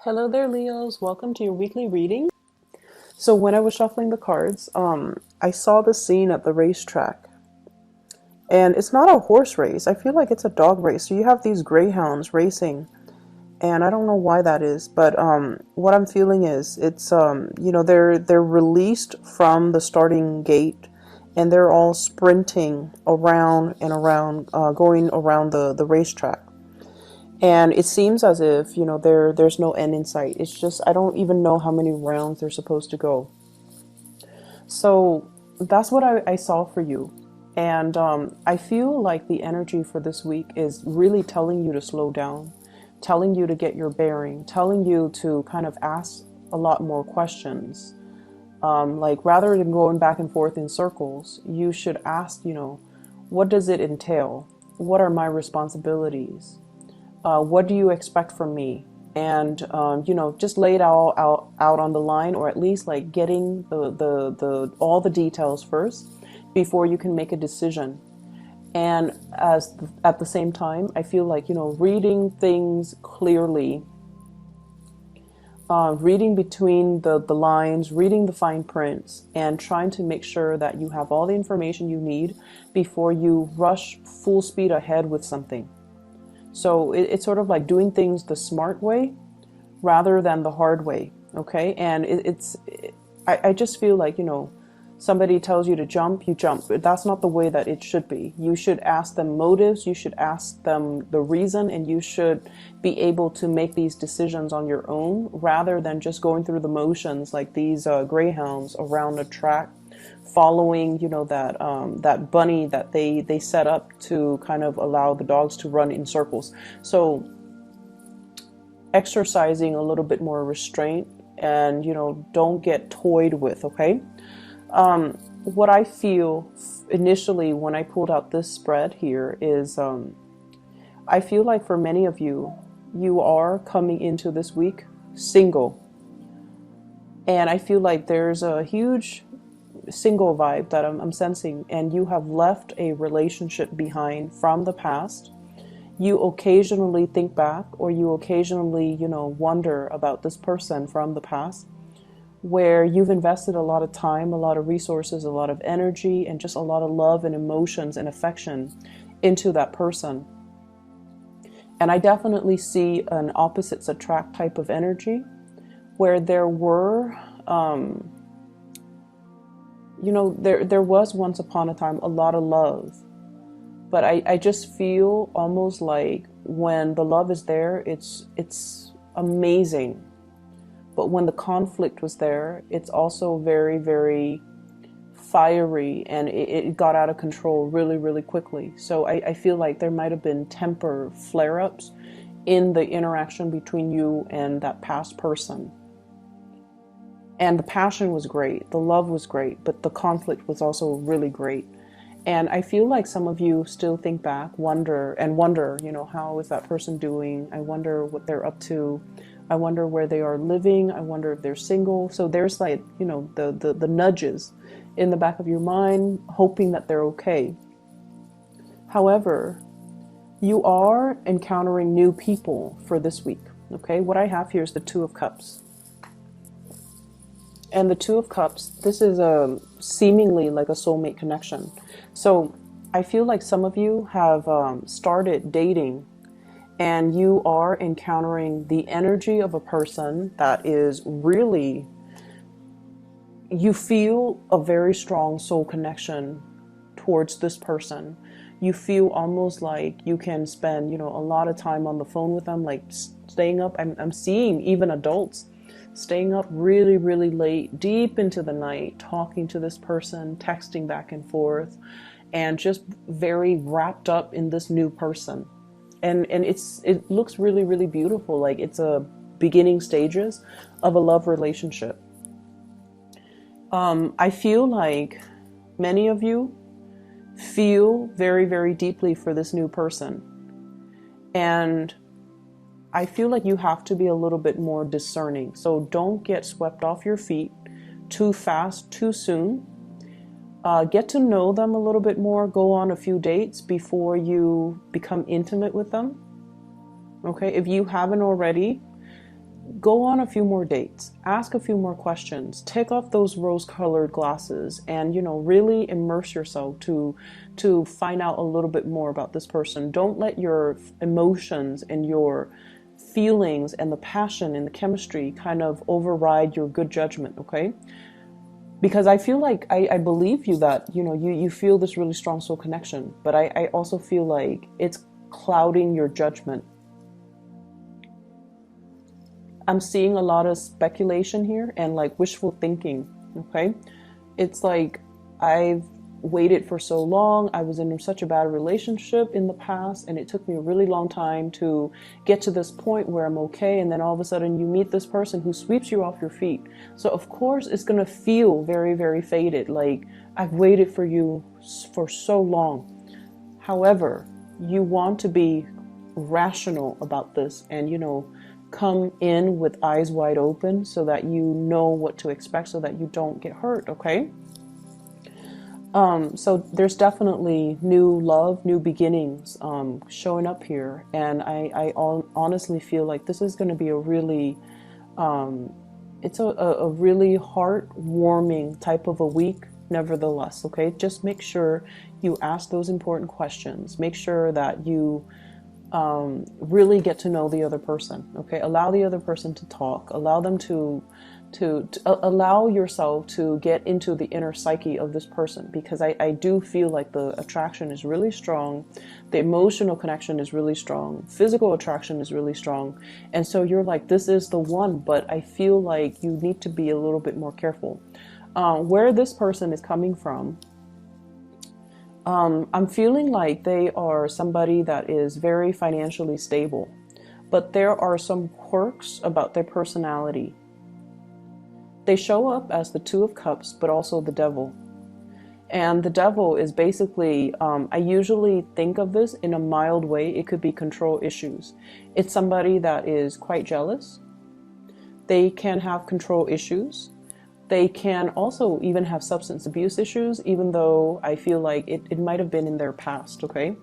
Hello there, Leos. Welcome to your weekly reading. So when I was shuffling the cards, I saw the scene at the racetrack. And it's not a horse race. I feel like it's a dog race. So you have these greyhounds racing. And I don't know why that is, but what I'm feeling is it's they're released from the starting gate and they're all sprinting around and around, going around the racetrack. And it seems as if, there's no end in sight. It's just, I don't even know how many rounds they're supposed to go. So that's what I saw for you. And I feel like the energy for this week is really telling you to slow down, telling you to get your bearing, telling you to kind of ask a lot more questions. Like rather than going back and forth in circles, you should ask, what does it entail? What are my responsibilities? What do you expect from me? And just lay it all out on the line, or at least like getting the all the details first before you can make a decision. And at the same time, I feel like reading things clearly, reading between the lines, reading the fine prints, and trying to make sure that you have all the information you need before you rush full speed ahead with something. So it's sort of like doing things the smart way rather than the hard way. Okay. And I just feel like, somebody tells you to jump, you jump. But that's not the way that it should be. You should ask them motives. You should ask them the reason, and you should be able to make these decisions on your own rather than just going through the motions like these greyhounds around a track following, that bunny that they set up to kind of allow the dogs to run in circles. So exercising a little bit more restraint and, don't get toyed with, okay? What I feel initially when I pulled out this spread here is I feel like for many of you, you are coming into this week single. And I feel like there's a huge single vibe that I'm sensing, and you have left a relationship behind from the past. You occasionally think back, or you occasionally, wonder about this person from the past where you've invested a lot of time, a lot of resources, a lot of energy, and just a lot of love and emotions and affection into that person. And I definitely see an opposites attract type of energy where there were there was once upon a time a lot of love, but I just feel almost like when the love is there, it's amazing. But when the conflict was there, it's also very, very fiery, and it got out of control really, really quickly. So I feel like there might have been temper flare-ups in the interaction between you and that past person. And the passion was great, the love was great, but the conflict was also really great. And I feel like some of you still think back, wonder, how is that person doing? I wonder what they're up to. I wonder where they are living. I wonder if they're single. So there's like, the nudges in the back of your mind, hoping that they're okay. However, you are encountering new people for this week. Okay, what I have here is the Two of Cups. And the Two of Cups, this is seemingly like a soulmate connection. So I feel like some of you have started dating, and you are encountering the energy of a person that is really, you feel a very strong soul connection towards this person. You feel almost like you can spend, a lot of time on the phone with them, like staying up. I'm seeing even adults staying up really, really late, deep into the night, talking to this person, texting back and forth, and just very wrapped up in this new person. And it looks really, really beautiful. Like it's a beginning stages of a love relationship. I feel like many of you feel very, very deeply for this new person. And I feel like you have to be a little bit more discerning. So don't get swept off your feet too fast, too soon. Get to know them a little bit more. Go on a few dates before you become intimate with them. Okay, if you haven't already, go on a few more dates, ask a few more questions, take off those rose-colored glasses, and really immerse yourself to find out a little bit more about this person. Don't let your emotions and your feelings and the passion and the chemistry kind of override your good judgment, okay? Because I feel like I believe you that you feel this really strong soul connection, but I also feel like it's clouding your judgment. I'm seeing a lot of speculation here and like wishful thinking, okay? It's like I've waited for so long. I was in such a bad relationship in the past, and it took me a really long time to get to this point where I'm okay. And then all of a sudden you meet this person who sweeps you off your feet. So of course it's going to feel very, very faded. Like, I've waited for you for so long. However, you want to be rational about this and, come in with eyes wide open so that you know what to expect, so that you don't get hurt, okay? So there's definitely new love, new beginnings showing up here, and I honestly feel like this is going to be a really, it's a really heartwarming type of a week. Nevertheless, okay, just make sure you ask those important questions. Make sure that you really get to know the other person, okay? Allow the other person to talk. Allow them to allow yourself to get into the inner psyche of this person, because I do feel like the attraction is really strong, the emotional connection is really strong, physical attraction is really strong, and so you're like, this is the one. But I feel like you need to be a little bit more careful where this person is coming from. I'm feeling like they are somebody that is very financially stable, but there are some quirks about their personality. They show up as the Two of Cups, but also the Devil. And the Devil is basically, I usually think of this in a mild way. It could be control issues. It's somebody that is quite jealous. They can have control issues. They can also even have substance abuse issues, even though I feel like it might have been in their past, okay?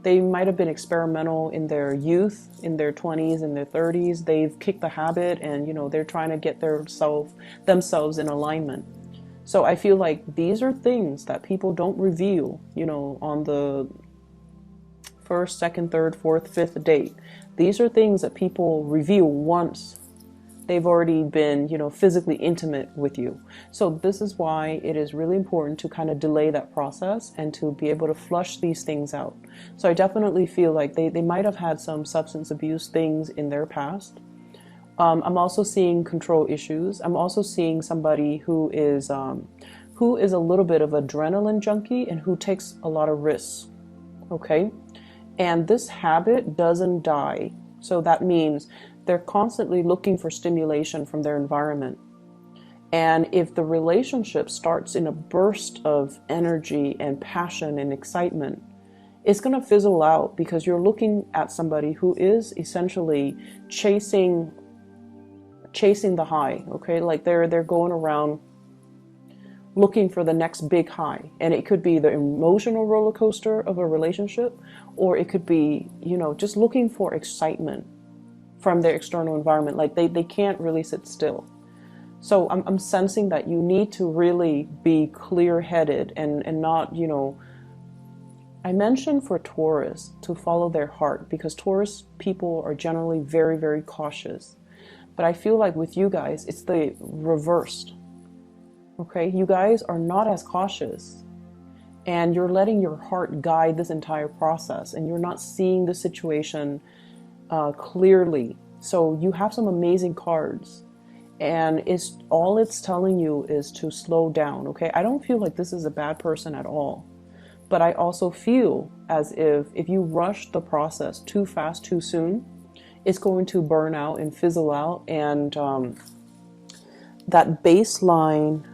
They might have been experimental in their youth, in their 20s, in their 30s. They've kicked the habit and, they're trying to get themselves in alignment. So I feel like these are things that people don't reveal, on the first, second, third, fourth, fifth date. These are things that people reveal once they've already been, physically intimate with you. So this is why it is really important to kind of delay that process and to be able to flush these things out. So I definitely feel like they might have had some substance abuse things in their past. I'm also seeing control issues. I'm also seeing somebody who is a little bit of adrenaline junkie and who takes a lot of risks. Okay. And this habit doesn't die. So that means they're constantly looking for stimulation from their environment. And if the relationship starts in a burst of energy and passion and excitement, it's going to fizzle out, because you're looking at somebody who is essentially chasing the high, okay? Like they're going around looking for the next big high. And it could be the emotional roller coaster of a relationship, or it could be, just looking for excitement from their external environment. Like they can't really sit still. So I'm sensing that you need to really be clear-headed and not, I mentioned for Taurus to follow their heart, because Taurus people are generally very, very cautious. But I feel like with you guys, it's the reversed. Okay, you guys are not as cautious, and you're letting your heart guide this entire process, and you're not seeing the situation clearly. So you have some amazing cards, and it's telling you is to slow down. Okay, I don't feel like this is a bad person at all, but I also feel as if you rush the process too fast, too soon, it's going to burn out and fizzle out, and that baseline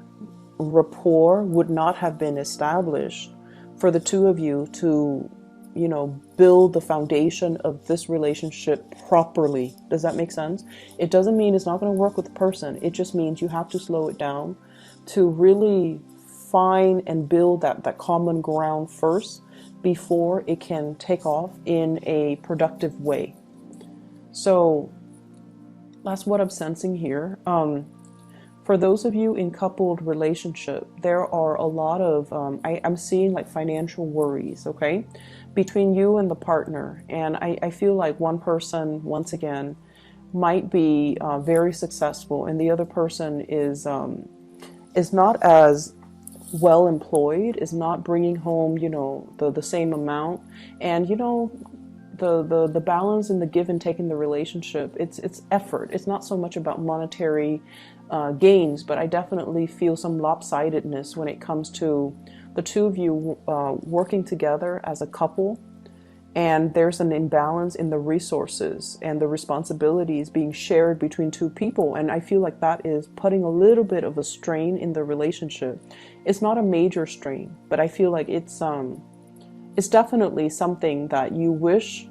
rapport would not have been established for the two of you to build the foundation of this relationship properly. Does that make sense? It doesn't mean it's not going to work with the person. It just means you have to slow it down to really find and build that common ground first before it can take off in a productive way. So That's what I'm sensing here. For those of you in coupled relationship, there are a lot of, I'm seeing like financial worries, okay, between you and the partner. And I feel like one person, once again, might be very successful, and the other person is not as well employed, is not bringing home, the same amount. And, the balance and the give and take in the relationship, it's effort. It's not so much about monetary gains, but I definitely feel some lopsidedness when it comes to the two of you working together as a couple, and there's an imbalance in the resources and the responsibilities being shared between two people. And I feel like that is putting a little bit of a strain in the relationship. It's not a major strain, but I feel like it's definitely something that you wish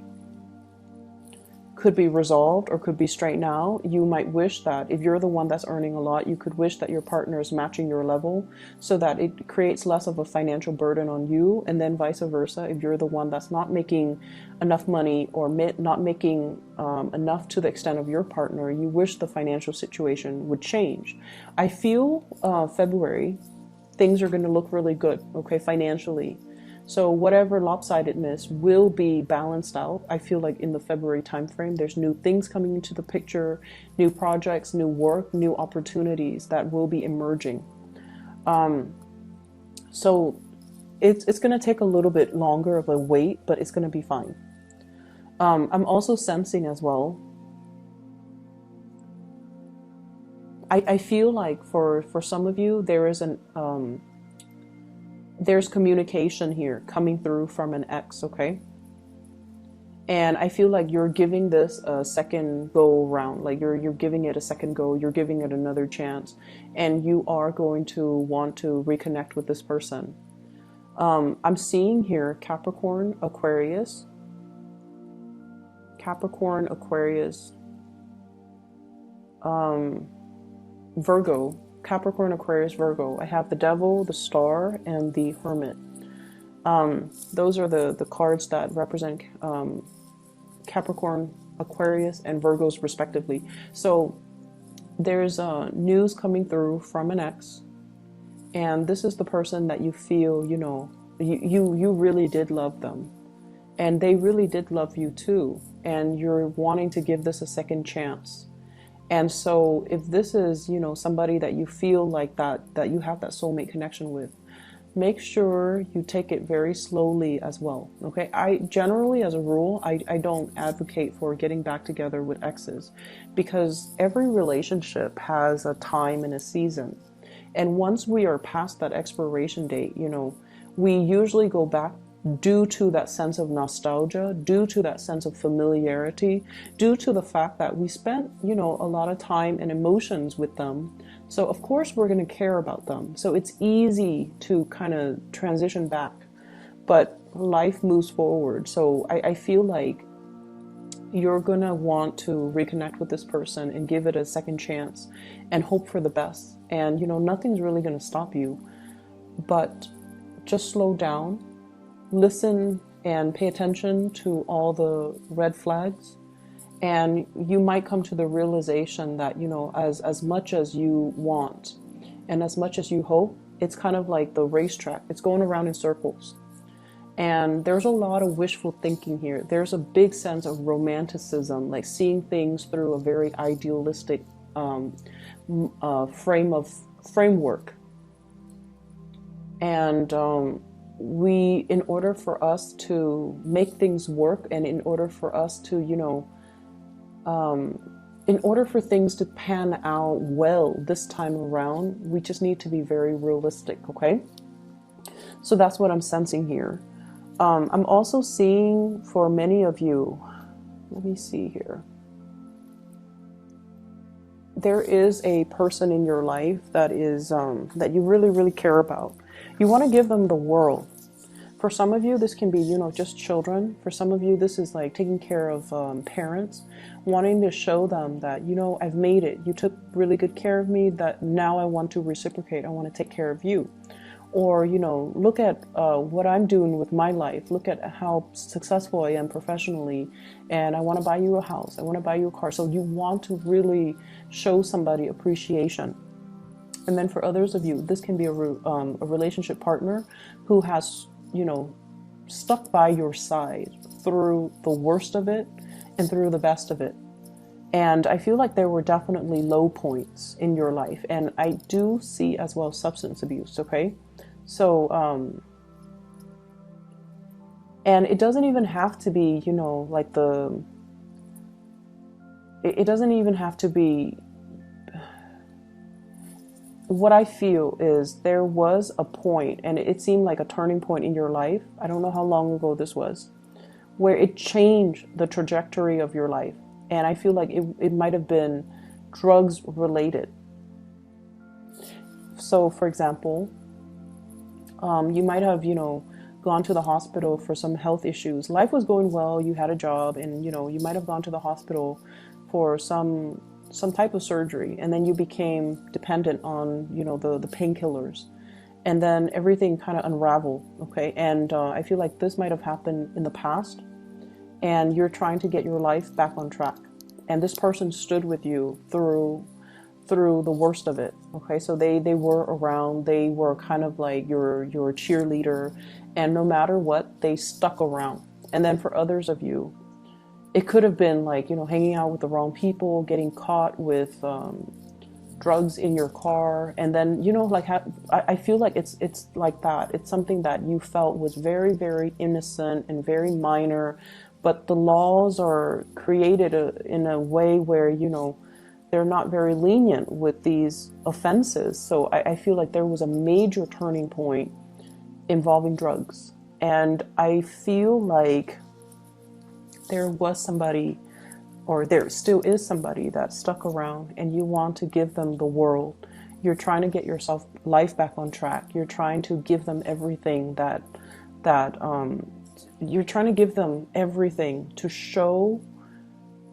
could be resolved or could be straightened out. You might wish that if you're the one that's earning a lot, you could wish that your partner is matching your level so that it creates less of a financial burden on you. And then vice versa, if you're the one that's not making enough money or not making enough to the extent of your partner, you wish the financial situation would change. I feel February, things are going to look really good, okay, financially. So whatever lopsidedness will be balanced out. I feel like in the February timeframe, there's new things coming into the picture, new projects, new work, new opportunities that will be emerging. So it's going to take a little bit longer of a wait, but it's going to be fine. I'm also sensing as well, I feel like for some of you, there's communication here coming through from an ex, okay? And I feel like you're giving this a second go round, like you're giving it a second go, you're giving it another chance, and you are going to want to reconnect with this person. I'm seeing here Capricorn, Aquarius, Virgo, Capricorn, Aquarius, Virgo. I have the Devil, the Star, and the Hermit. Those are the cards that represent Capricorn, Aquarius, and Virgos respectively. So there's news coming through from an ex, and this is the person that you feel, you really did love them, and they really did love you too, and you're wanting to give this a second chance. And so if this is, somebody that you feel like that you have that soulmate connection with, make sure you take it very slowly as well. Okay. I generally, as a rule, I don't advocate for getting back together with exes, because every relationship has a time and a season. And once we are past that expiration date, we usually go back due to that sense of nostalgia, due to that sense of familiarity, due to the fact that we spent, a lot of time and emotions with them. So of course we're going to care about them. So it's easy to kind of transition back, but life moves forward. So I feel like you're going to want to reconnect with this person and give it a second chance and hope for the best. And, nothing's really going to stop you, but just slow down. Listen and pay attention to all the red flags, and you might come to the realization that, as much as you want and as much as you hope, it's kind of like the racetrack. It's going around in circles. And there's a lot of wishful thinking here. There's a big sense of romanticism, like seeing things through a very idealistic framework. And in order for us to make things work, and in order for us to, in order for things to pan out well this time around, we just need to be very realistic, okay? So that's what I'm sensing here. I'm also seeing for many of you, let me see here. There is a person in your life that is, that you really, really care about. You want to give them the world. For some of you, this can be, just children. For some of you, this is like taking care of parents, wanting to show them that, I've made it. You took really good care of me, that now I want to reciprocate. I want to take care of you. Or, you know, look at what I'm doing with my life. Look at how successful I am professionally. And I want to buy you a house. I want to buy you a car. So you want to really show somebody appreciation. And then for others of you, this can be a relationship partner who has, you know, stuck by your side through the worst of it and through the best of it. And I feel like there were definitely low points in your life. And I do see as well substance abuse, okay? So, and it doesn't even have to be, you know, like it doesn't even have to be, what I feel is there was a point, and it seemed like a turning point in your life. I don't know how long ago this was, where it changed the trajectory of your life. And I feel like it might have been drugs related. So, for example, you might have, you know, gone to the hospital for some health issues. Life was going well, you had a job, and, you know, you might have gone to the hospital for some type of surgery, and then you became dependent on, you know, the painkillers. And then everything kind of unraveled, okay? And I feel like this might have happened in the past, and you're trying to get your life back on track. And this person stood with you through the worst of it, okay? So they were around, they were kind of like your cheerleader, and no matter what, they stuck around. And then for others of you, it could have been like, you know, hanging out with the wrong people, getting caught with drugs in your car. And then, you know, like I feel like it's like that. It's something that you felt was very, very innocent and very minor, but the laws are created in a way where, you know, they're not very lenient with these offenses. So I feel like there was a major turning point involving drugs. And I feel like there was somebody, or there still is somebody that stuck around, and you want to give them the world. You're trying to get yourself life back on track. You're trying to give them everything you're trying to give them everything to show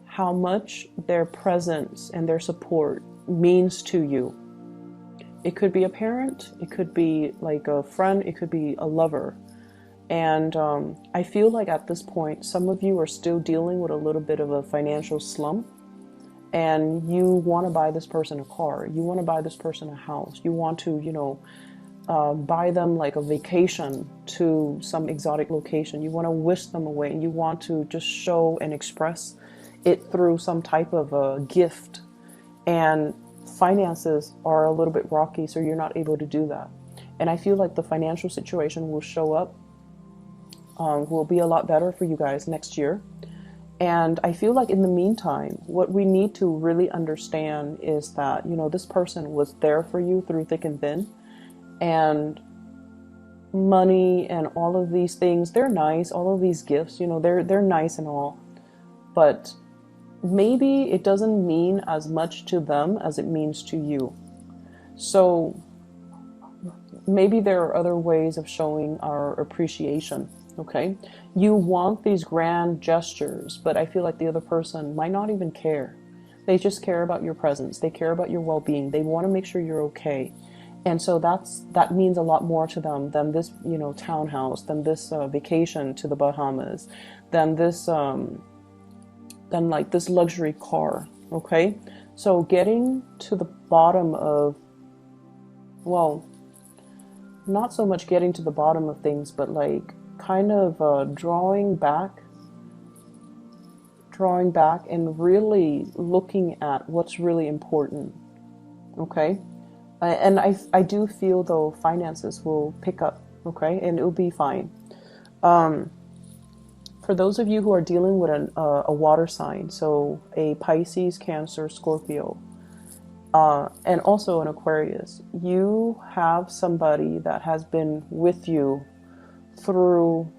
how much their presence and their support means to you. It could be a parent, it could be like a friend, it could be a lover. And I feel like at this point, some of you are still dealing with a little bit of a financial slump, and you want to buy this person a car. You want to buy this person a house. You want to, you know, buy them like a vacation to some exotic location. You want to whisk them away, and you want to just show and express it through some type of a gift. And finances are a little bit rocky, so you're not able to do that. And I feel like the financial situation will show up, will be a lot better for you guys next year. And I feel like in the meantime, what we need to really understand is that, you know, this person was there for you through thick and thin. And money and all of these things, they're nice. All of these gifts, you know, they're nice and all. But maybe it doesn't mean as much to them as it means to you. So maybe there are other ways of showing our appreciation. Okay, you want these grand gestures, but I feel like the other person might not even care. They just care about your presence. They care about your well-being. They want to make sure you're okay. And so that means a lot more to them than this, you know, townhouse, than this vacation to the Bahamas, than this, than like this luxury car. Okay, so getting to the bottom of, well, not so much getting to the bottom of things, but like kind of drawing back and really looking at what's really important. Okay, and I do feel though finances will pick up. Okay, and it'll be fine. For those of you who are dealing with a water sign, so a Pisces, Cancer, Scorpio, and also an Aquarius, you have somebody that has been with you through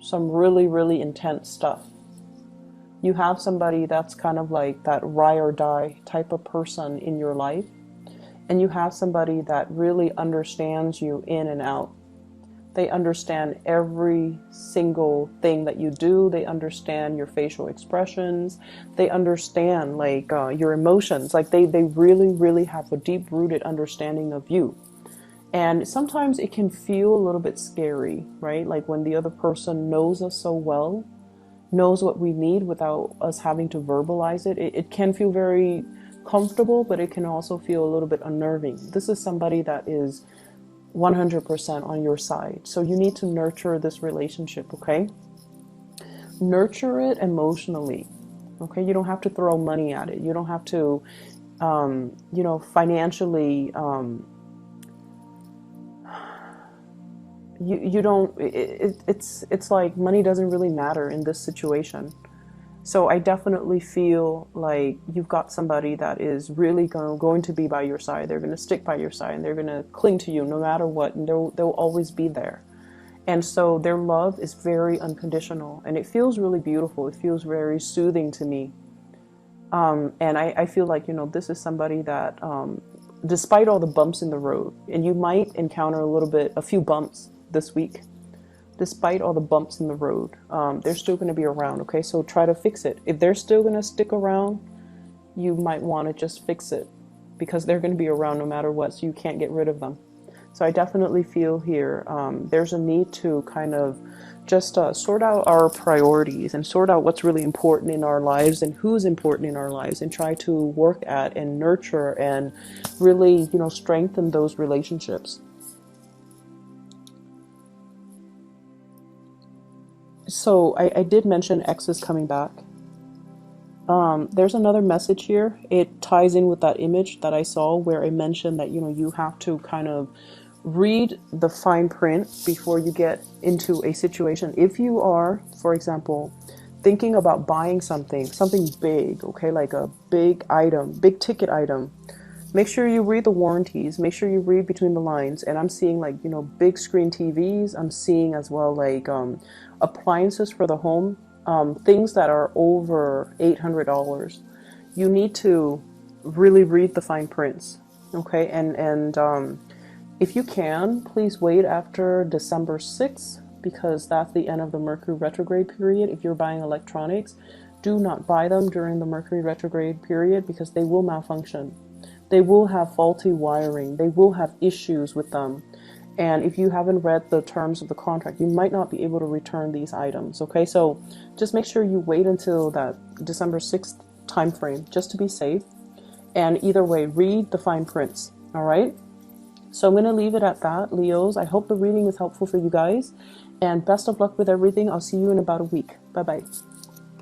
some really, really intense stuff. You have somebody that's kind of like that ride or die type of person in your life. And you have somebody that really understands you in and out. They understand every single thing that you do. They understand your facial expressions. They understand like your emotions. Like they really, really have a deep-rooted understanding of you. And sometimes it can feel a little bit scary, right? Like when the other person knows us so well, knows what we need without us having to verbalize it. It can feel very comfortable, but it can also feel a little bit unnerving. This is somebody that is 100% on your side. So you need to nurture this relationship, okay? Nurture it emotionally, okay? You don't have to throw money at it. You don't have to, financially, you don't, it's like money doesn't really matter in this situation. So I definitely feel like you've got somebody that is really going to be by your side. They're going to stick by your side, and they're going to cling to you no matter what, and they'll always be there. And so their love is very unconditional, and it feels really beautiful. It feels very soothing to me. And I feel like, this is somebody that, despite all the bumps in the road, and you might encounter a few bumps this week, despite all the bumps in the road, they're still going to be around, okay? So try to fix it. If they're still going to stick around, you might want to just fix it, because they're going to be around no matter what, so you can't get rid of them. So I definitely feel here there's a need to kind of just sort out our priorities and sort out what's really important in our lives and who's important in our lives, and try to work at and nurture and really, strengthen those relationships. So I did mention X is coming back. There's another message here. It ties in with that image that I saw where I mentioned that, you have to kind of read the fine print before you get into a situation. If you are, for example, thinking about buying something big, okay, like a big item, big ticket item, make sure you read the warranties, make sure you read between the lines. And I'm seeing like, big screen TVs. I'm seeing as well like appliances for the home, things that are over $800. You need to really read the fine prints, okay? And if you can, please wait after December 6th, because that's the end of the Mercury retrograde period. If you're buying electronics, do not buy them during the Mercury retrograde period, because they will malfunction. They will have faulty wiring. They will have issues with them. And if you haven't read the terms of the contract, you might not be able to return these items, okay? So just make sure you wait until that December 6th time frame, just to be safe. And either way, read the fine prints, all right? So I'm going to leave it at that, Leos. I hope the reading is helpful for you guys. And best of luck with everything. I'll see you in about a week. Bye-bye.